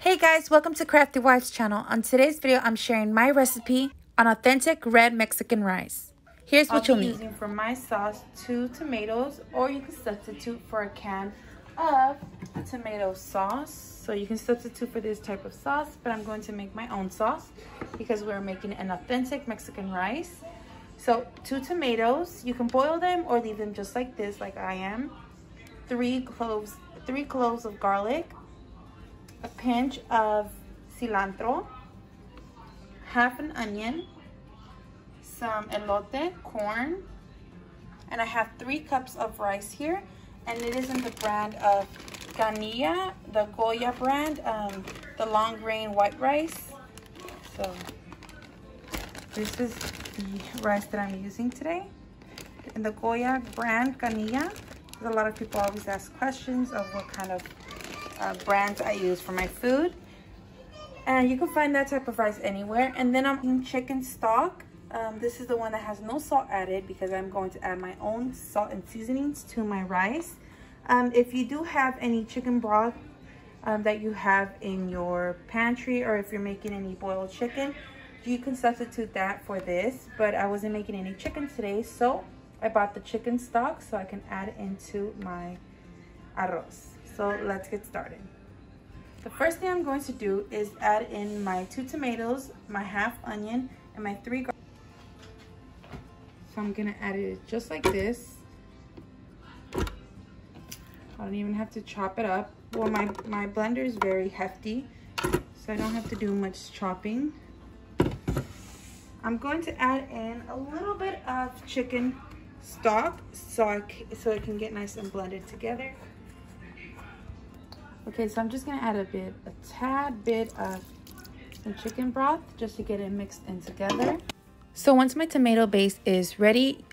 Hey guys, welcome to Crafty Wife's channel. On today's video, I'm sharing my recipe on authentic red Mexican rice. Here's what you'll need. I'll be using for my sauce 2 tomatoes, or you can substitute for a can of tomato sauce. So you can substitute for this type of sauce, but I'm going to make my own sauce because we're making an authentic Mexican rice. So 2 tomatoes, you can boil them or leave them just like this, like I am. 3 cloves of garlic, a pinch of cilantro, half an onion, some elote, corn, and I have 3 cups of rice here, and it is in the brand of Canilla, the Goya brand, the long grain white rice. So this is the rice that I'm using today in the Goya brand, Canilla. A lot of people always ask questions of what kind of brands I use for my food, and you can find that type of rice anywhere. And then I'm using chicken stock. This is the one that has no salt added because I'm going to add my own salt and seasonings to my rice. If you do have any chicken broth that you have in your pantry, or if you're making any boiled chicken, you can substitute that for this, but I wasn't making any chicken today, so I bought the chicken stock so I can add it into my arroz. So let's get started. The first thing I'm going to do is add in my 2 tomatoes, my half onion, and my 3 garlic. So I'm gonna add it just like this. I don't even have to chop it up. Well, my blender is very hefty, so I don't have to do much chopping. I'm going to add in a little bit of chicken stock so it can get nice and blended together. Okay, so I'm just gonna add a tad bit of some chicken broth just to get it mixed in together. So once my tomato base is ready,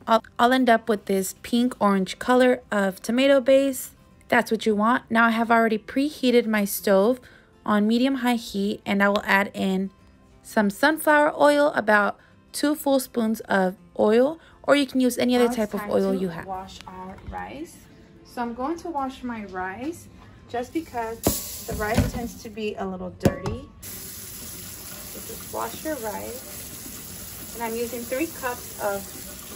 I'll end up with this pink orange color of tomato base. That's what you want. Now I have already preheated my stove on medium-high heat, and I will add in some sunflower oil, about 2 full spoons of oil, or you can use any other type of oil you have. Wash our rice. So I'm going to wash my rice just because the rice tends to be a little dirty. So just wash your rice. And I'm using 3 cups of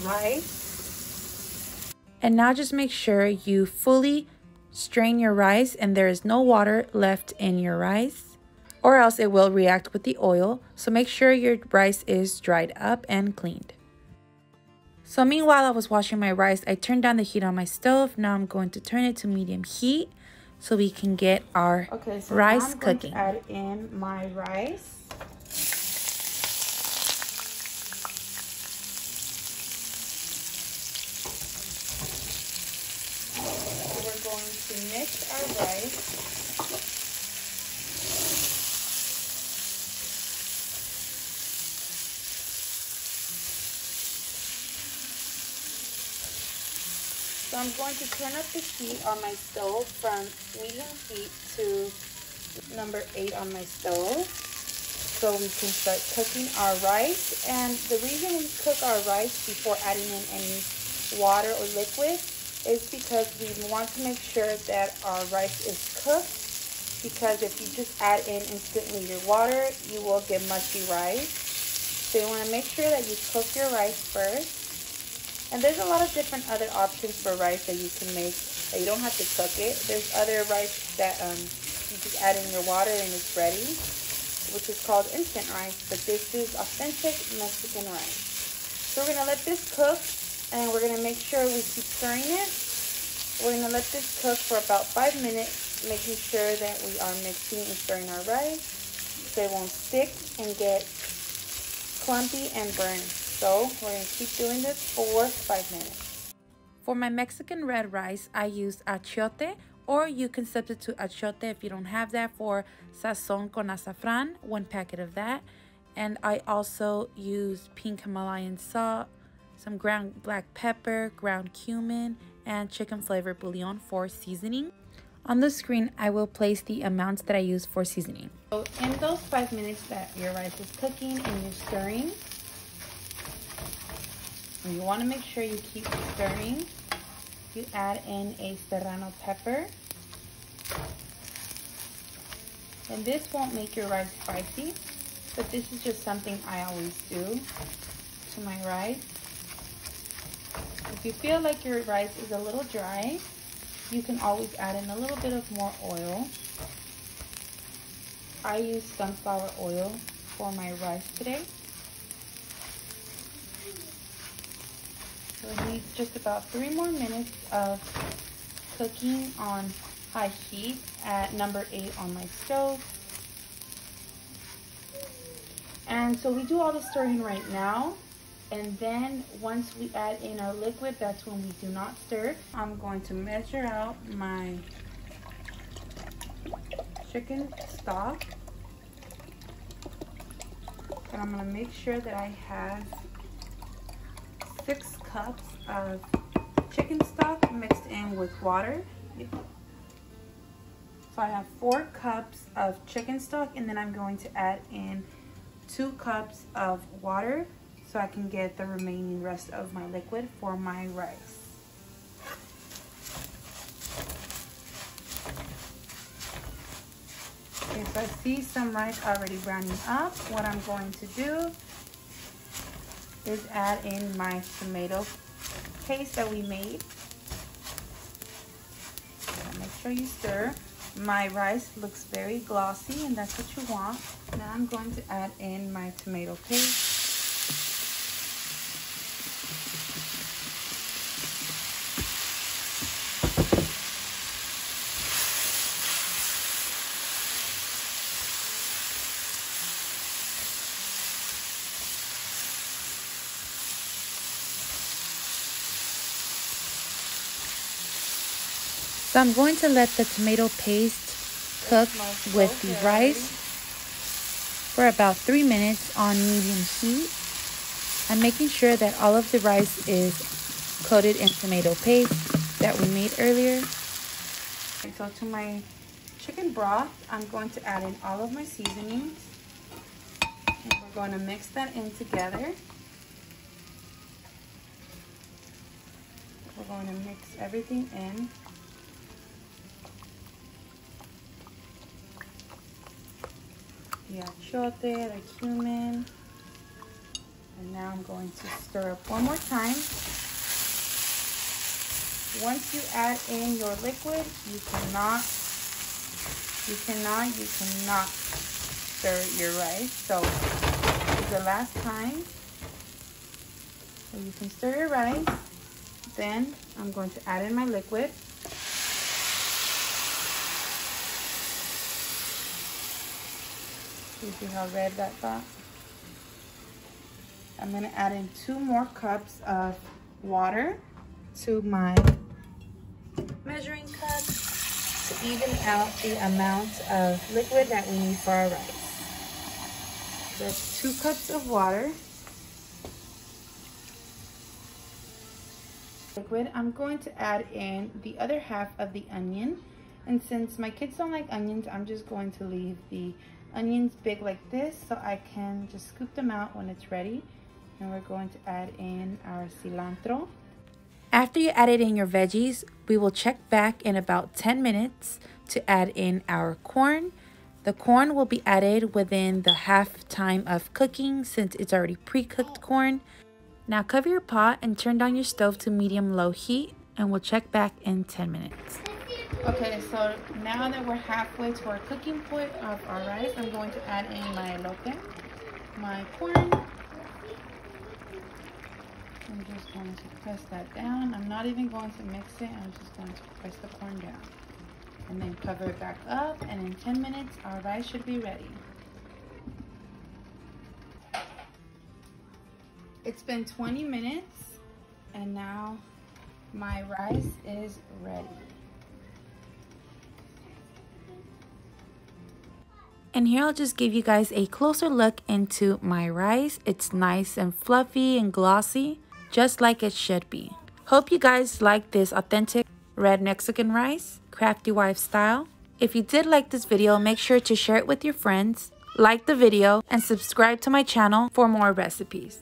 rice. And now just make sure you fully strain your rice and there is no water left in your rice, or else it will react with the oil. So make sure your rice is dried up and cleaned. So meanwhile I was washing my rice, I turned down the heat on my stove. Now I'm going to turn it to medium heat so we can get our rice cooking. Now I'm going to add in my rice. We're going to mix our rice. So I'm going to turn up the heat on my stove from medium heat to number 8 on my stove so we can start cooking our rice. And the reason we cook our rice before adding in any water or liquid is because we want to make sure that our rice is cooked, because if you just add in instantly your water, you will get mushy rice. So you want to make sure that you cook your rice first. And there's a lot of different other options for rice that you can make that you don't have to cook it. There's other rice that you just add in your water and it's ready, which is called instant rice, but this is authentic Mexican rice. So we're going to let this cook, and we're going to make sure we keep stirring it. We're going to let this cook for about 5 minutes, making sure that we are mixing and stirring our rice so it won't stick and get clumpy and burn. So we're going to keep doing this for 5 minutes. For my Mexican red rice, I use achiote, or you can substitute achiote if you don't have that for sazon con azafran, 1 packet of that. And I also use pink Himalayan salt, some ground black pepper, ground cumin, and chicken flavor bouillon for seasoning. On the screen, I will place the amounts that I use for seasoning. So in those 5 minutes that your rice is cooking and you're stirring, you want to make sure you keep stirring. You add in a serrano pepper, And this won't make your rice spicy, but this is just something I always do to my rice. If you feel like your rice is a little dry, you can always add in a little bit of more oil. I use sunflower oil for my rice today. So it needs just about 3 more minutes of cooking on high heat at number 8 on my stove. And so we do all the stirring right now, and then once we add in our liquid, that's when we do not stir. I'm going to measure out my chicken stock, and I'm going to make sure that I have 6 cups of chicken stock mixed in with water. So I have 4 cups of chicken stock, and then I'm going to add in 2 cups of water so I can get the remaining rest of my liquid for my rice. Okay, so I see some rice already browning up. What I'm going to do is add in my tomato paste that we made. Make sure you stir. My rice looks very glossy, and that's what you want. Now I'm going to add in my tomato paste. So I'm going to let the tomato paste cook with the rice for about 3 minutes on medium heat. I'm making sure that all of the rice is coated in tomato paste that we made earlier. Okay, so to my chicken broth, I'm going to add in all of my seasonings. And we're going to mix that in together. We're going to mix everything in. The achiote, the cumin, and now I'm going to stir up one more time. Once you add in your liquid, you cannot stir your rice. So this is the last time. So you can stir your rice. Then I'm going to add in my liquid. You see how red that got? I'm going to add in 2 more cups of water to my measuring cup to even out the amount of liquid that we need for our rice. That's 2 cups of water. Liquid. I'm going to add in the other half of the onion, and since my kids don't like onions, I'm just going to leave the onions big like this so I can just scoop them out when it's ready. And we're going to add in our cilantro. After you added in your veggies, we will check back in about 10 minutes to add in our corn. The corn will be added within the half time of cooking since it's already pre-cooked corn. Now cover your pot and turn down your stove to medium-low heat, and we'll check back in 10 minutes. Okay, so now that we're halfway to our cooking point of our rice, I'm going to add in my elote, my corn. I'm just going to press that down. I'm not even going to mix it. I'm just going to press the corn down. And then cover it back up, and in 10 minutes, our rice should be ready. It's been 20 minutes, and now my rice is ready. And here I'll just give you guys a closer look into my rice. It's nice and fluffy and glossy, just like it should be. Hope you guys like this authentic red Mexican rice, crafty wife style. If you did like this video, make sure to share it with your friends, like the video, and subscribe to my channel for more recipes.